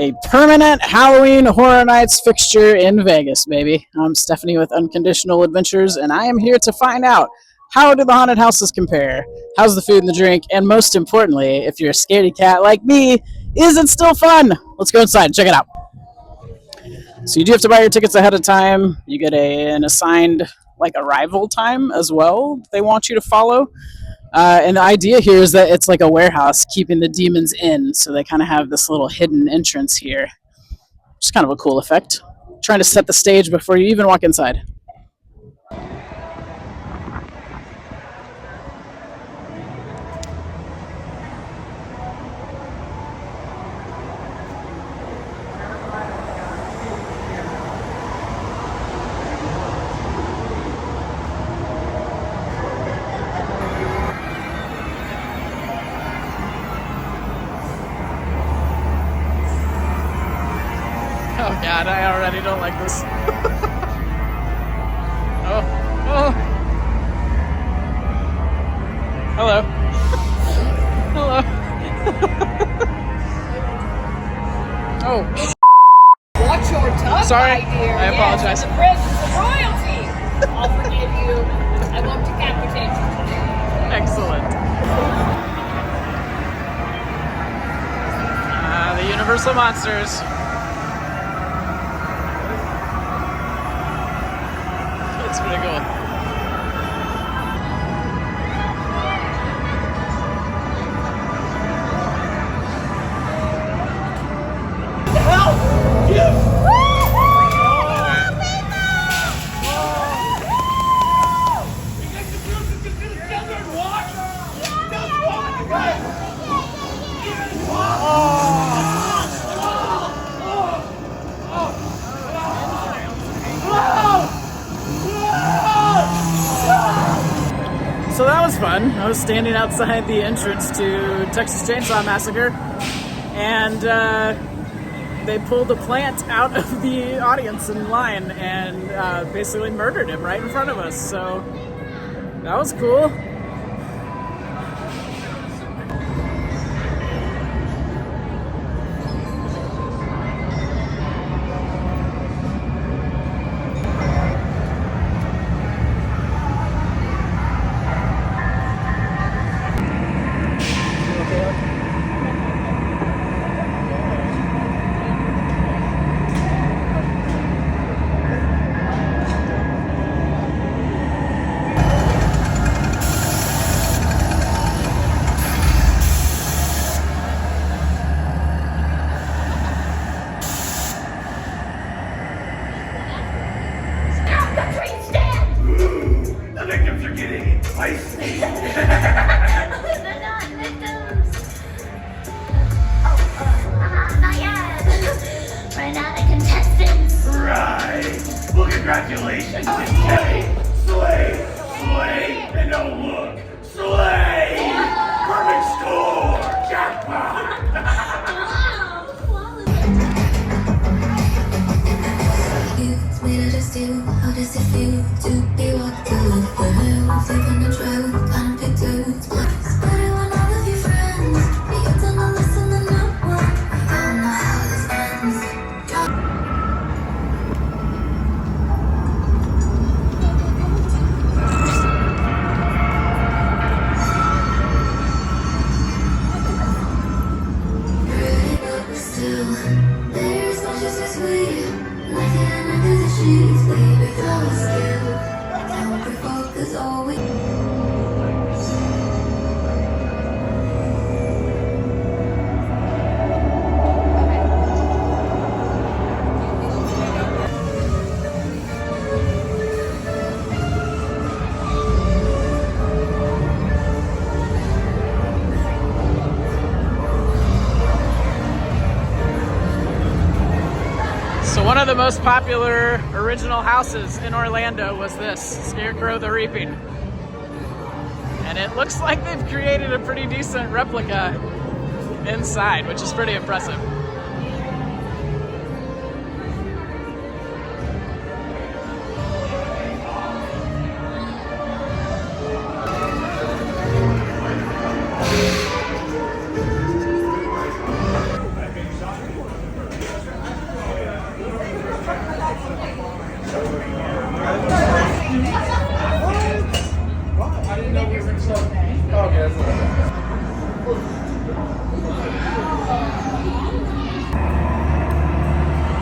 A permanent Halloween Horror Nights fixture in Vegas, baby. I'm Stephanie with Unconditional Adventures, and I am here to find out, how do the haunted houses compare? How's the food and the drink? And most importantly, if you're a scaredy cat like me, is it still fun? Let's go inside and check it out. So you do have to buy your tickets ahead of time. You get an assigned arrival time as well they want you to follow. And the idea here is that it's like a warehouse keeping the demons in, so they kind of have this little hidden entrance here. Just kind of a cool effect. Trying to set the stage before you even walk inside. Oh god, I already don't like this. Oh. Hello. Hello. Oh. Watch your tongue, Sorry, my dear. I apologize. Yes, the presence of royalty. I'll forgive you. I won't decapitate you today. Excellent. The Universal Monsters. It's pretty cool. Help! Yes! So that was fun. I was standing outside the entrance to Texas Chainsaw Massacre, and they pulled a plant out of the audience in line and basically murdered him right in front of us. So that was cool. Congratulations! Slay! Slay! Slay! And don't look! Slay! Perfect score! Jackpot! It's made out of steel. How does it feel to be walked through the world? Deep on the trail, kind of pictures. Better when all of your friends. You've done a lesson and not one. We all know how this ends. One of the most popular original houses in Orlando was this, Scarecrow the Reaping. And it looks like they've created a pretty decent replica inside, which is pretty impressive.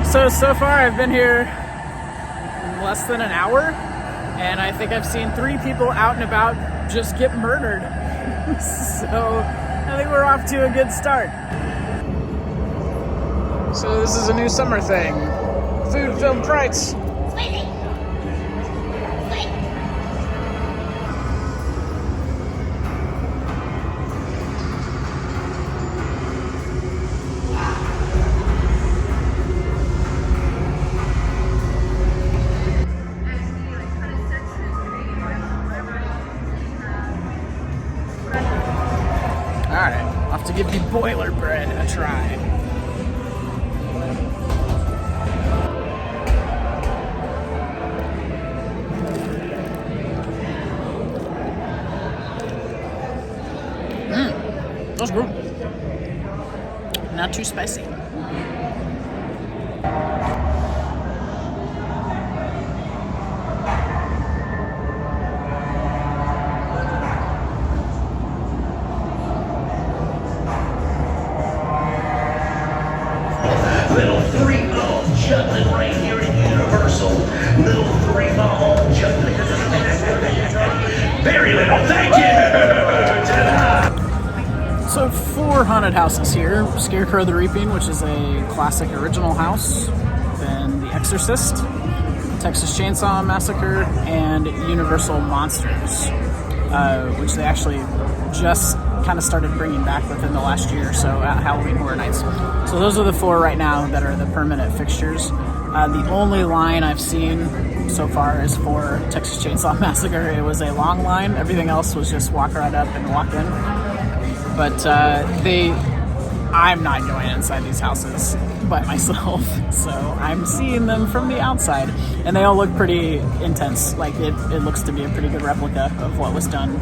So far I've been here less than an hour, and I think I've seen 3 people out and about just get murdered. So I think we're off to a good start. So this is a new summer thing. Food-filled frights. Alright, I'll have to give the boiler bread a try. That's good. Not too spicy. Little 3-ball juggling right here at Universal. Little 3-ball juggling. Very little, thank you! Ta-da! So 4 haunted houses here. Scarecrow the Reaping, which is a classic original house. Then The Exorcist, Texas Chainsaw Massacre, and Universal Monsters, which they actually just kind of started bringing back within the last year or so at Halloween Horror Nights. So those are the 4 right now that are the permanent fixtures. The only line I've seen so far is for Texas Chainsaw Massacre. It was a long line. Everything else was just walk right up and walk in. But I'm not going inside these houses by myself, so I'm seeing them from the outside, and they all look pretty intense. Like it looks to be a pretty good replica of what was done,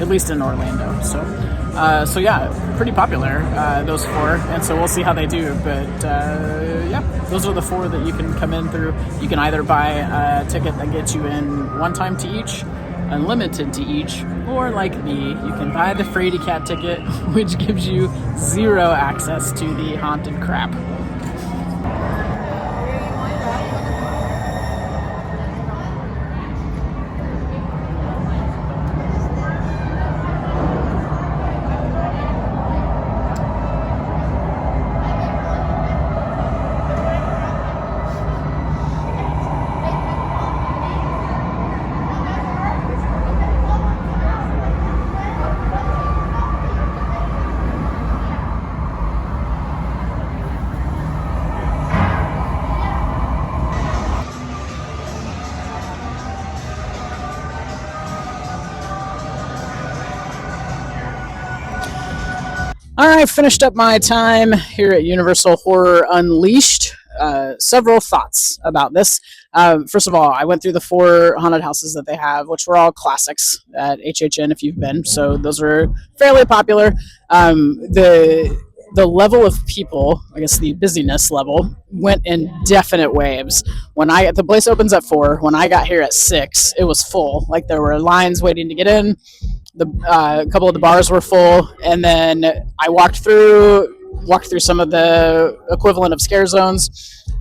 at least in Orlando. So yeah, pretty popular, those 4, and so we'll see how they do. But yeah, those are the 4 that you can come in through. You can either buy a ticket that gets you in one time to each, unlimited to each, or like me, you can buy the Fraidy Cat ticket, which gives you 0 access to the haunted crap. All right, finished up my time here at Universal Horror Unleashed. Several thoughts about this. First of all, I went through the 4 haunted houses that they have, which were all classics at HHN if you've been. So those are fairly popular. The level of people, I guess the busyness level, went in definite waves. The place opens at 4. When I got here at 6, it was full. Like there were lines waiting to get in. A couple of the bars were full, and then I walked through some of the equivalent of scare zones,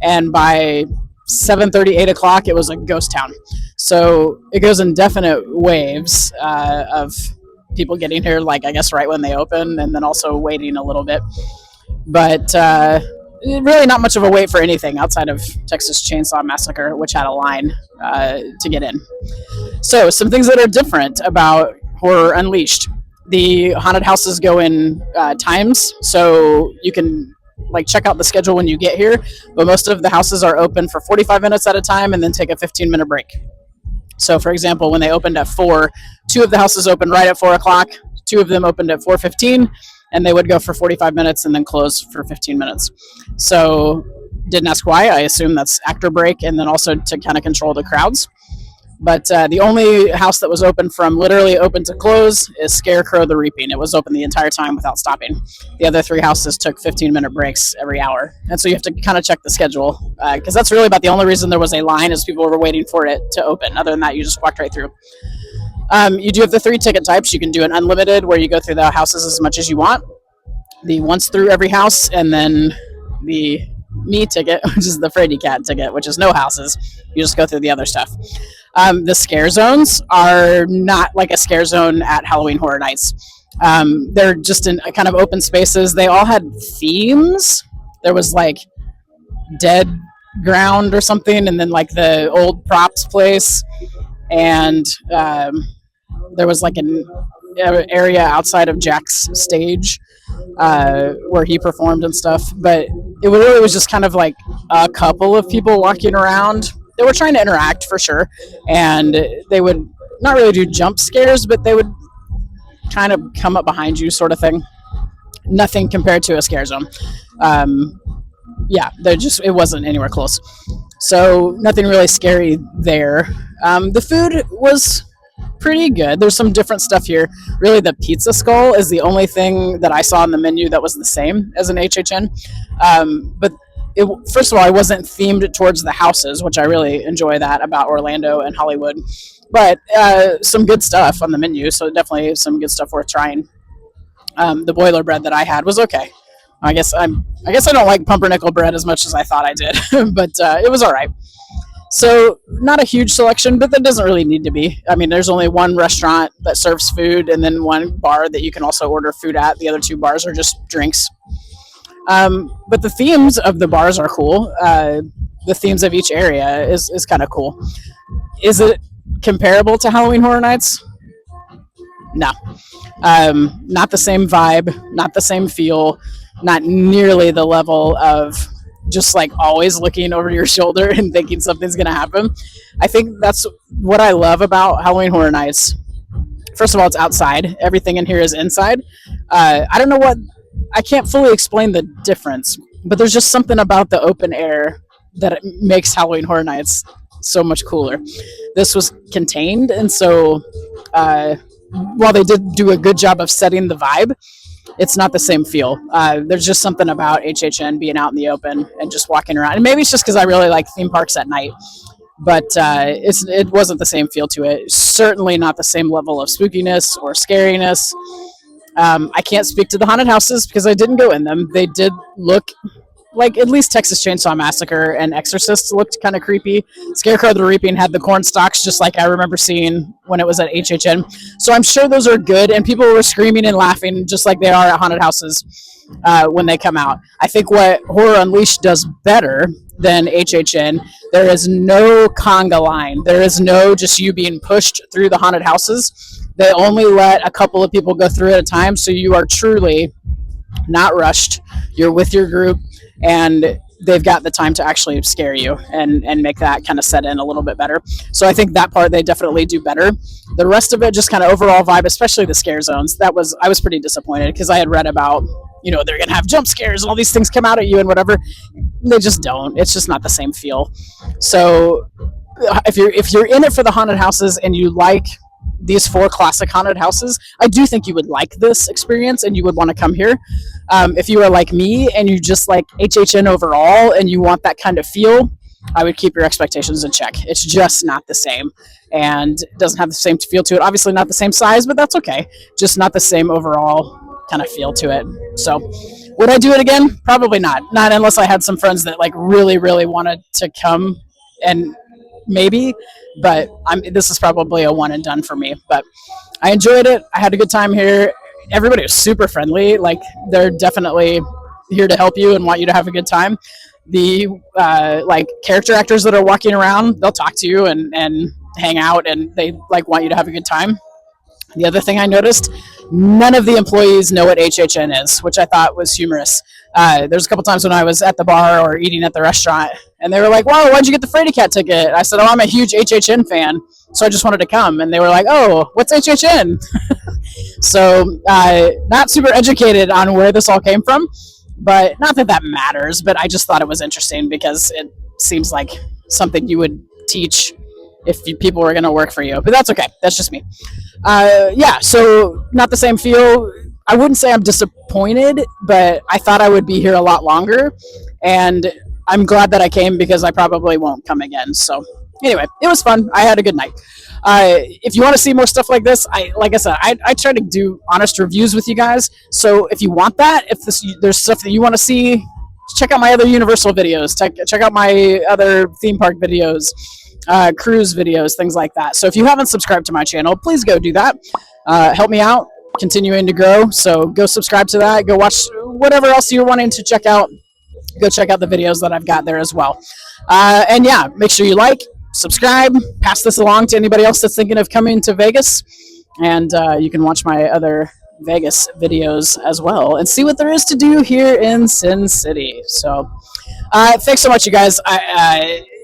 and by 7:30, 8 o'clock, it was a ghost town. So it goes in definite waves of people getting here, like I guess right when they open, and then also waiting a little bit. But really not much of a wait for anything outside of Texas Chainsaw Massacre, which had a line to get in. So some things that are different about Horror Unleashed. The haunted houses go in times, so you can like check out the schedule when you get here, but most of the houses are open for 45 minutes at a time and then take a 15-minute break. So for example, when they opened at 4, 2 of the houses opened right at 4 o'clock, 2 of them opened at 4:15, and they would go for 45 minutes and then close for 15 minutes. So didn't ask why. I assume that's actor break, and then also to kind of control the crowds. But the only house that was open from literally open to close is Scarecrow the Reaping. It was open the entire time without stopping. The other 3 houses took 15-minute breaks every hour. And so you have to kind of check the schedule, because that's really about the only reason there was a line is people were waiting for it to open. Other than that, you just walked right through. You do have the 3 ticket types. You can do an unlimited, where you go through the houses as much as you want. The once through every house, and then the me ticket, which is the Fraidy Cat ticket, which is no houses. You just go through the other stuff. The scare zones are not like a scare zone at Halloween Horror Nights. They're just in kind of open spaces. They all had themes. There was like dead ground or something, and then like the old props place, and there was like an area outside of Jack's stage where he performed and stuff. But it really was just kind of like a couple of people walking around. They were trying to interact for sure, and they would not really do jump scares, but they would kind of come up behind you, sort of thing. Nothing compared to a scare zone. Yeah, it wasn't anywhere close. So nothing really scary there. The food was pretty good. There's some different stuff here. Really, the pizza skull is the only thing that I saw on the menu that was the same as an HHN. But first of all, it wasn't themed towards the houses, which I really enjoy that about Orlando and Hollywood. But some good stuff on the menu, so definitely some good stuff worth trying. The boiler bread that I had was okay. I guess I don't like pumpernickel bread as much as I thought I did, but it was all right. So not a huge selection, but that doesn't really need to be. I mean, there's only one restaurant that serves food, and then one bar that you can also order food at. The other two bars are just drinks. But the themes of the bars are cool. The themes of each area is kind of cool. Is it comparable to Halloween Horror Nights? No. Not the same vibe, not the same feel, not nearly the level of just like always looking over your shoulder and thinking something's going to happen. I think that's what I love about Halloween Horror Nights. First of all, it's outside. Everything in here is inside. I don't know I can't fully explain the difference, but there's just something about the open air that makes Halloween Horror Nights so much cooler. This was contained, and so while they did do a good job of setting the vibe, it's not the same feel. There's just something about HHN being out in the open and just walking around. And maybe it's just because I really like theme parks at night, but it wasn't the same feel to it. Certainly not the same level of spookiness or scariness. I can't speak to the haunted houses because I didn't go in them. They did look like at least Texas Chainsaw Massacre and Exorcist looked kind of creepy. Scarecrow the Reaping had the corn stalks just like I remember seeing when it was at HHN. So I'm sure those are good, and people were screaming and laughing just like they are at haunted houses when they come out. I think what Horror Unleashed does better than HHN, there is no conga line. There is no just you being pushed through the haunted houses. They only let a couple of people go through at a time, so you are truly not rushed. You're with your group, and they've got the time to actually scare you and make that kind of set in a little bit better. So I think that part they definitely do better. The rest of it, just kind of overall vibe, especially the scare zones, I was pretty disappointed because I had read about, they're going to have jump scares and all these things come out at you and whatever. They just don't. It's just not the same feel. So if you're in it for the haunted houses and you like these 4 classic haunted houses, I do think you would like this experience and you would want to come here. If you are like me and you just like HHN overall and you want that kind of feel, I would keep your expectations in check. It's just not the same and doesn't have the same feel to it. Obviously not the same size, but that's okay. Just not the same overall kind of feel to it. So would I do it again? Probably not. Not unless I had some friends that like really, really wanted to come, and maybe, but this is probably a one and done for me. But I enjoyed it. I had a good time here. Everybody was super friendly. Like, they're definitely here to help you and want you to have a good time. The like character actors that are walking around, they'll talk to you and hang out, and they like want you to have a good time. The other thing I noticed, none of the employees know what HHN is, which I thought was humorous. There's a couple times when I was at the bar or eating at the restaurant, and they were like, "Wow, why'd you get the Fraidy Cat ticket?" I said, "Oh, I'm a huge HHN fan, so I just wanted to come." And they were like, "Oh, what's HHN?" So not super educated on where this all came from, but not that that matters. But I just thought it was interesting because it seems like something you would teach if people were going to work for you. But that's okay. That's just me. Yeah, so not the same feel. I wouldn't say I'm disappointed, but I thought I would be here a lot longer, and I'm glad that I came because I probably won't come again. So anyway, it was fun. I had a good night. If you want to see more stuff like this, like I said, I try to do honest reviews with you guys. So if you want that, if there's stuff that you want to see, check out my other Universal videos. Check out my other theme park videos, cruise videos, things like that. So if you haven't subscribed to my channel, please go do that. Help me out, continuing to grow. So go subscribe to that. Go watch whatever else you're wanting to check out. Go check out the videos that I've got there as well. And yeah, make sure you like, subscribe, pass this along to anybody else that's thinking of coming to Vegas. And you can watch my other Vegas videos as well and see what there is to do here in Sin City. So thanks so much, you guys.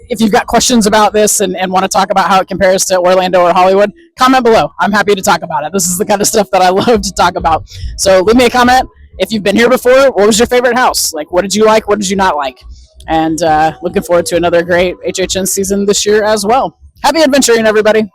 If you've got questions about this and want to talk about how it compares to Orlando or Hollywood, comment below. I'm happy to talk about it. This is the kind of stuff that I love to talk about. So leave me a comment. If you've been here before, what was your favorite house? Like, what did you like? What did you not like? And looking forward to another great HHN season this year as well. Happy adventuring, everybody.